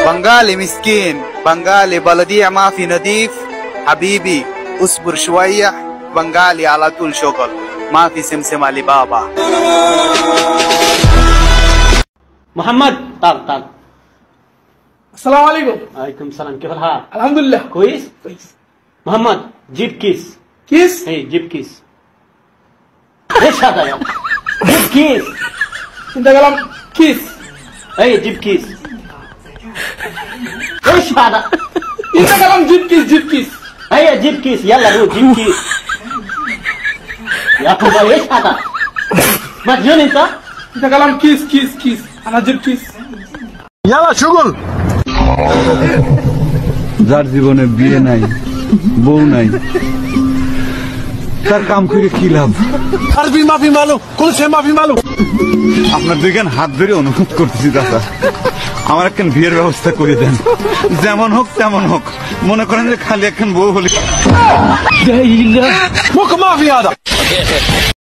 بنغالي مسكين بنغالي بلدية ما في نظيف حبيبي اصبر شوية بنغالي على طول شغل ما في سمسم علي بابا محمد تعال السلام عليكم. عليكم السلام كيف الحال؟ الحمد لله كويس؟ محمد جيب كيس. كيس؟ اي جيب كيس. ايش هذا يا جيب كيس. انت كلام كيس. اي جيب كيس. ايش هذا؟ انت كلام جيب كيس جيب كيس. هيا جيب كيس يلا روح جيب كيس. يا اخي ايش هذا؟ مجنون انت؟ انت كلام كيس كيس كيس. انا جيب كيس. يلا شغل যার জীবনে বিয়ে নাই বউ নাই তার কাম করে কি লাভ আরবি মাফি মালুম কোন সে মাফি মালুম আপনার দুইখান হাত ধরে অনুরোধ করতেছি দাদা আমার একখান বিয়ের ব্যবস্থা করে দেন যেমন হোক তেমন হোক মনে করেন যে খালি একখান বউ হলে মুখ মাফি আদা